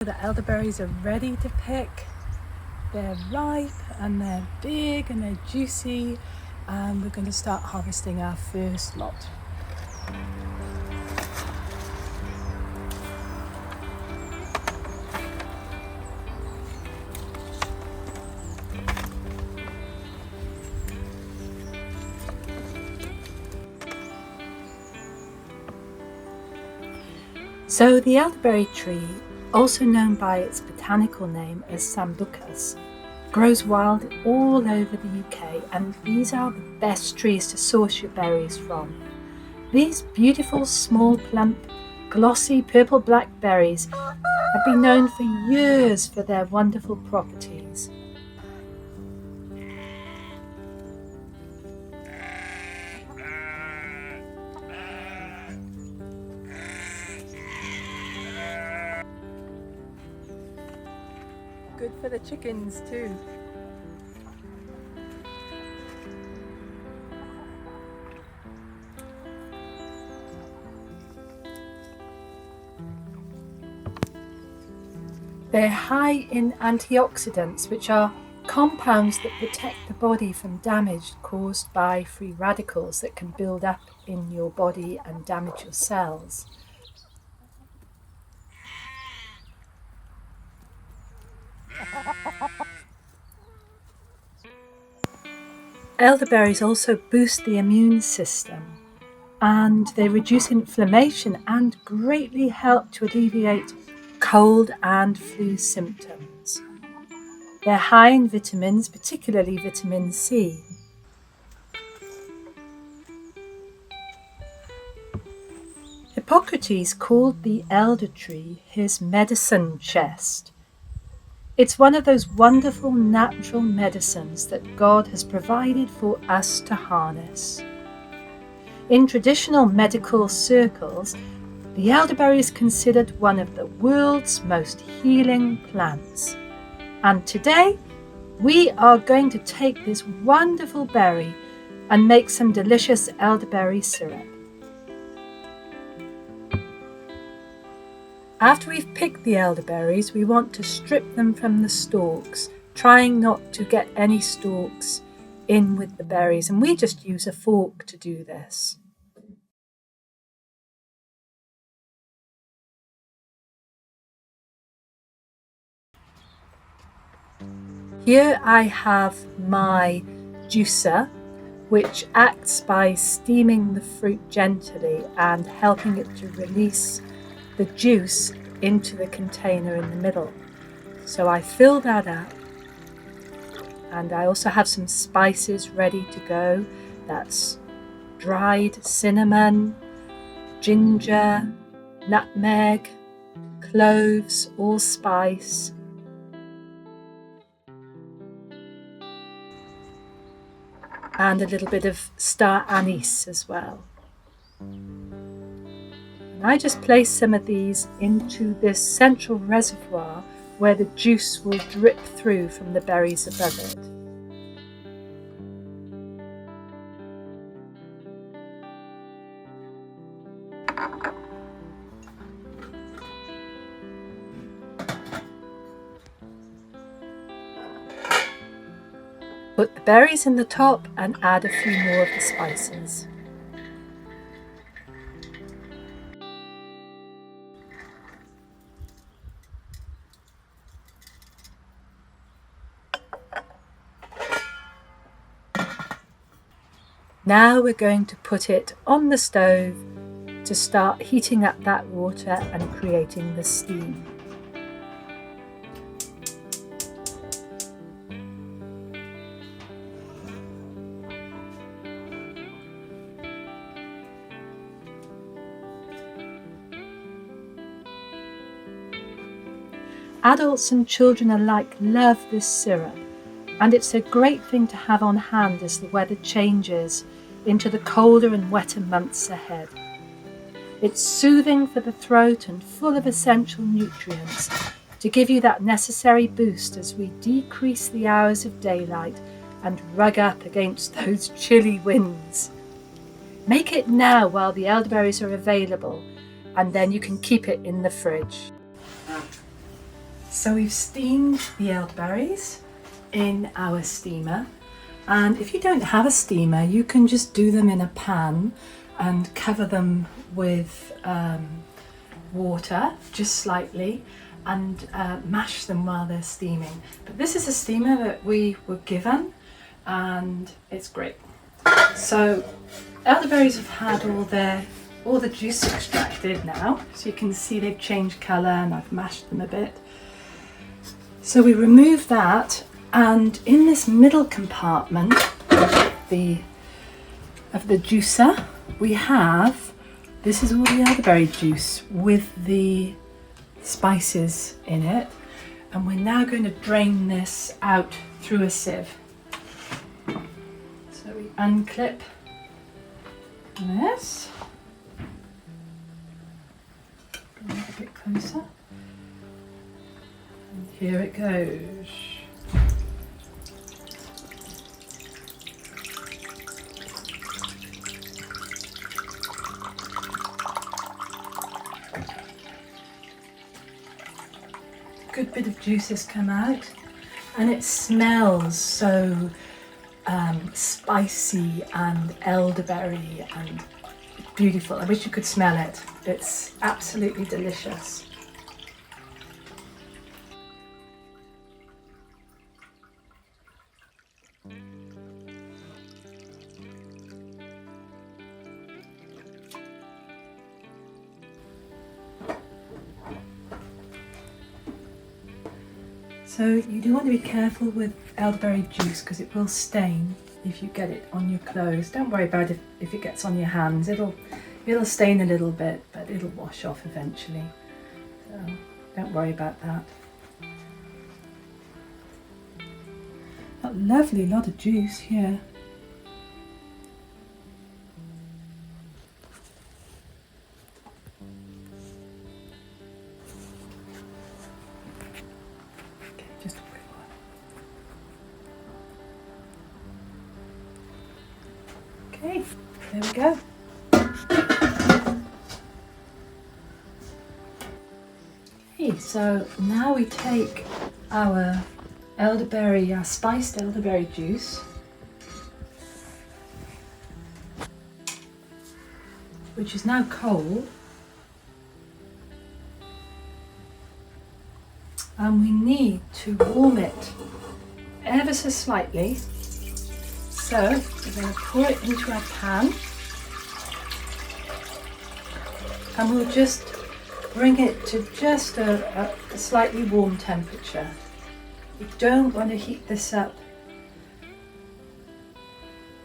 The elderberries are ready to pick. They're ripe and they're big and they're juicy, and we're going to start harvesting our first lot. So the elderberry tree, also known by its botanical name as sambucus, grows wild all over the UK, and these are the best trees to source your berries from. These beautiful, small, plump, glossy purple-black berries have been known for years for their wonderful properties. Good for the chickens too. They're high in antioxidants, which are compounds that protect the body from damage caused by free radicals that can build up in your body and damage your cells. Elderberries also boost the immune system, and they reduce inflammation and greatly help to alleviate cold and flu symptoms. They're high in vitamins, particularly vitamin C. Hippocrates called the elder tree his medicine chest. It's one of those wonderful natural medicines that God has provided for us to harness. In traditional medical circles, the elderberry is considered one of the world's most healing plants. And today, we are going to take this wonderful berry and make some delicious elderberry syrup. After we've picked the elderberries, we want to strip them from the stalks, trying not to get any stalks in with the berries, and we just use a fork to do this. Here I have my juicer, which acts by steaming the fruit gently and helping it to release the juice into the container in the middle. So I fill that up, and I also have some spices ready to go. That's dried cinnamon, ginger, nutmeg, cloves, allspice, and a little bit of star anise as well. And I just place some of these into this central reservoir where the juice will drip through from the berries above it. Put the berries in the top and add a few more of the spices. Now we're going to put it on the stove to start heating up that water and creating the steam. Adults and children alike love this syrup, and it's a great thing to have on hand as the weather changes into the colder and wetter months ahead. It's soothing for the throat and full of essential nutrients to give you that necessary boost as we decrease the hours of daylight and rug up against those chilly winds. Make it now while the elderberries are available, and then you can keep it in the fridge. So we've steamed the elderberries in our steamer, and if you don't have a steamer you can just do them in a pan and cover them with water just slightly and mash them while they're steaming. But this is a steamer that we were given and it's great. So elderberries have had all the juice extracted now, so you can see they've changed colour and I've mashed them a bit. So we remove that, and in this middle compartment of the juicer we have, this is all the elderberry juice with the spices in it, and we're now going to drain this out through a sieve. So we unclip this, go a bit closer, and here it goes. Good bit of juice has come out, and it smells so spicy and elderberry and beautiful. I wish you could smell it. It's absolutely delicious. So you do want to be careful with elderberry juice because it will stain if you get it on your clothes. Don't worry about it if it gets on your hands. It'll stain a little bit, but it'll wash off eventually. So don't worry about that. A lovely lot of juice here. Just a quick one. Okay, there we go. Okay, so now we take our elderberry, our spiced elderberry juice, which is now cold, and we need to warm it ever so slightly. So we're going to pour it into our pan, and we'll just bring it to just a slightly warm temperature. You don't want to heat this up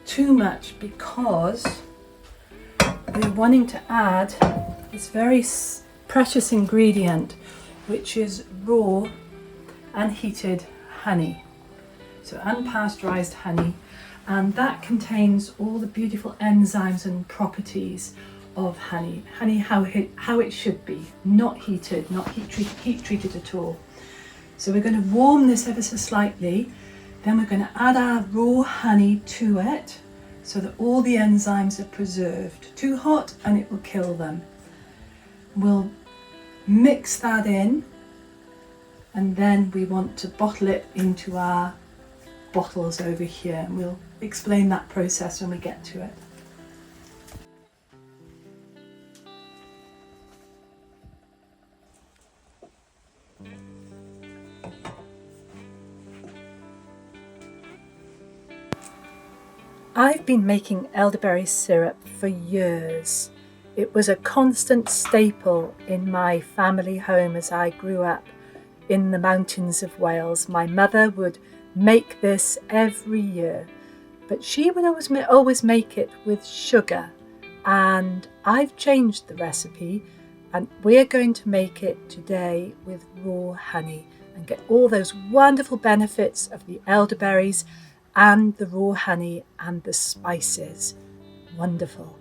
too much because we're wanting to add this very precious ingredient, which is raw unheated honey. So unpasteurized honey, and that contains all the beautiful enzymes and properties of honey. Honey how it should be, not heated, not heat treated at all. So we're going to warm this ever so slightly, then we're going to add our raw honey to it so that all the enzymes are preserved. Too hot and it will kill them. We'll mix that in, and then we want to bottle it into our bottles over here, and we'll explain that process when we get to it. I've been making elderberry syrup for years. It was a constant staple in my family home as I grew up in the mountains of Wales. My mother would make this every year, but she would always make it with sugar, and I've changed the recipe, and we're going to make it today with raw honey and get all those wonderful benefits of the elderberries and the raw honey and the spices. Wonderful.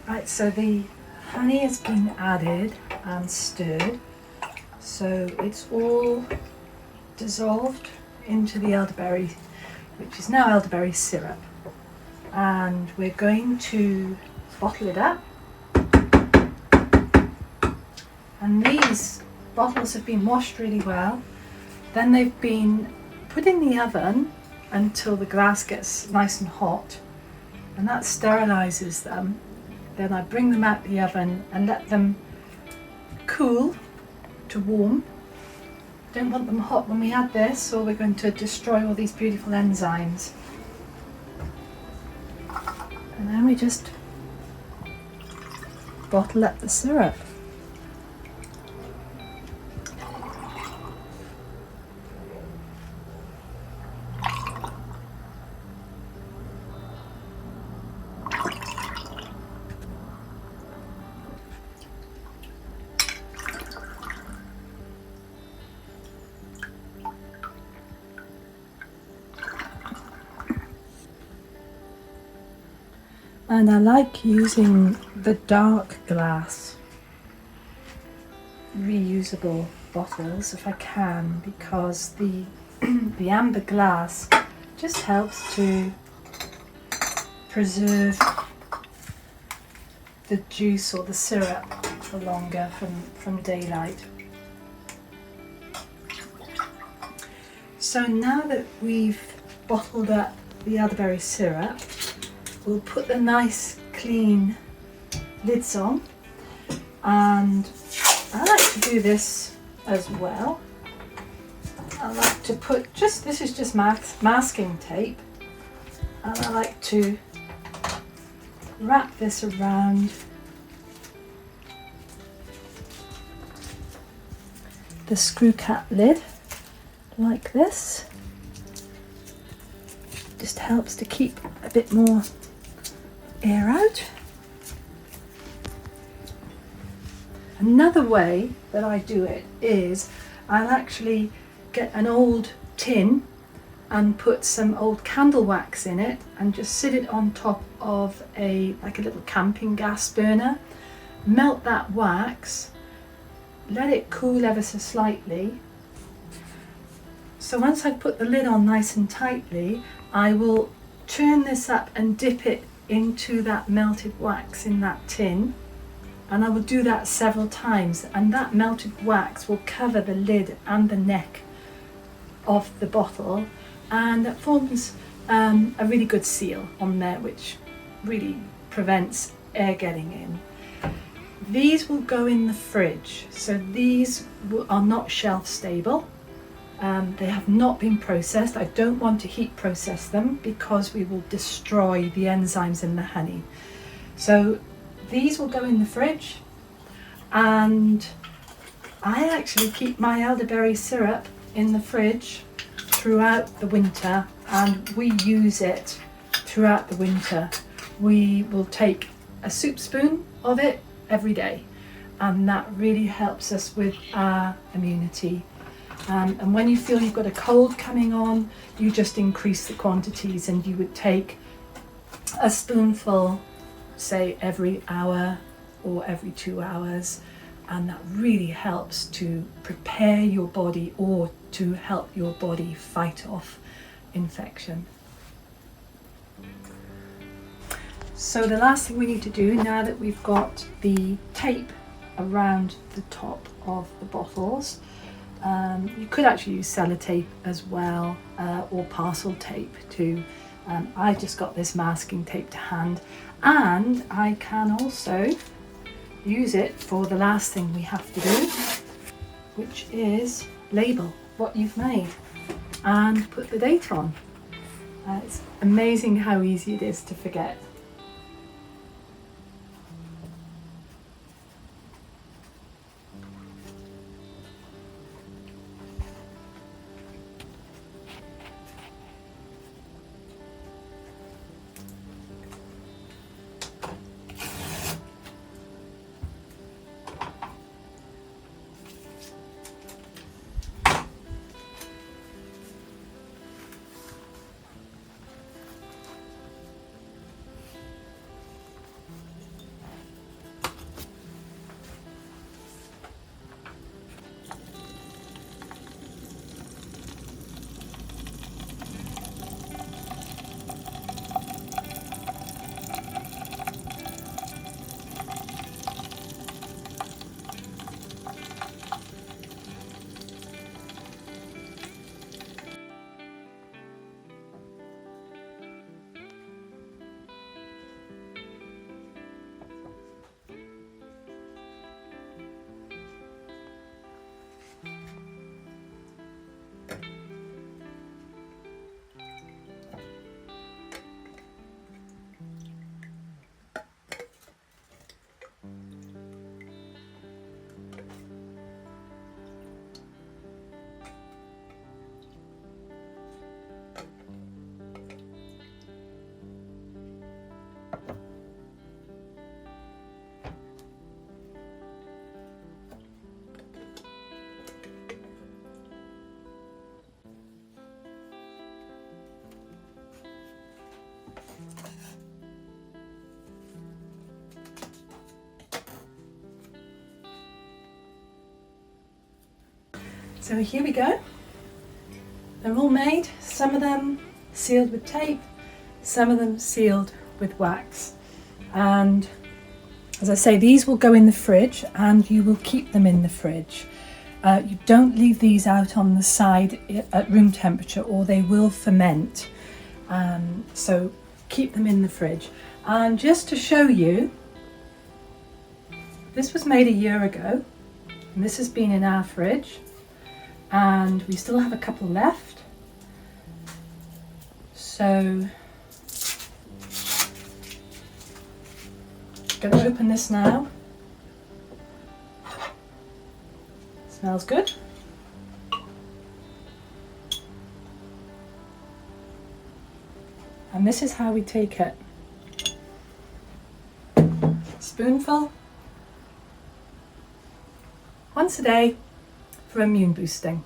Right, so the honey has been added and stirred, so it's all dissolved into the elderberry, which is now elderberry syrup, and we're going to bottle it up. And these bottles have been washed really well. Then they've been put in the oven until the glass gets nice and hot, and that sterilizes them. Then I bring them out the oven and let them cool to warm. Don't want them hot when we add this, or we're going to destroy all these beautiful enzymes. And then we just bottle up the syrup. And I like using the dark glass reusable bottles if I can, because the the amber glass just helps to preserve the juice or the syrup for longer from daylight. So now that we've bottled up the elderberry syrup, we'll put the nice clean lids on, and I like to do this as well. I like to put this is just masking tape, and I like to wrap this around the screw cap lid like this. Just helps to keep a bit more air out. Another way that I do it is I'll actually get an old tin and put some old candle wax in it and just sit it on top of like a little camping gas burner, melt that wax, let it cool ever so slightly. So once I put the lid on nice and tightly, I will turn this up and dip it into that melted wax in that tin, and I will do that several times, and that melted wax will cover the lid and the neck of the bottle, and that forms a really good seal on there, which really prevents air getting in. These will go in the fridge, so these are not shelf stable. They have not been processed. I don't want to heat process them because we will destroy the enzymes in the honey. So these will go in the fridge, and I actually keep my elderberry syrup in the fridge throughout the winter, and we use it throughout the winter. We will take a soup spoon of it every day, and that really helps us with our immunity. And when you feel you've got a cold coming on, you just increase the quantities, and you would take a spoonful, say every hour or every 2 hours, and that really helps to prepare your body or to help your body fight off infection. So the last thing we need to do, now that we've got the tape around the top of the bottles, you could actually use sellotape as well, or parcel tape too. I just got this masking tape to hand, and I can also use it for the last thing we have to do, which is label what you've made and put the date on. It's amazing how easy it is to forget. So here we go. They're all made, some of them sealed with tape, some of them sealed with wax. And as I say, these will go in the fridge and you will keep them in the fridge. You don't leave these out on the side at room temperature or they will ferment. So keep them in the fridge. And just to show you, this was made a year ago and this has been in our fridge and we still have a couple left. So I'm going to open this now. Smells good. And this is how we take it. Spoonful. Once a day for immune boosting.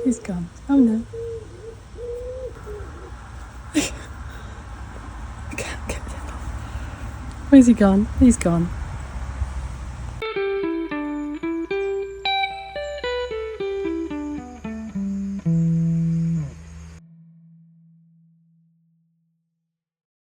He's gone. Oh no. I can't get him. Where's he gone? He's gone.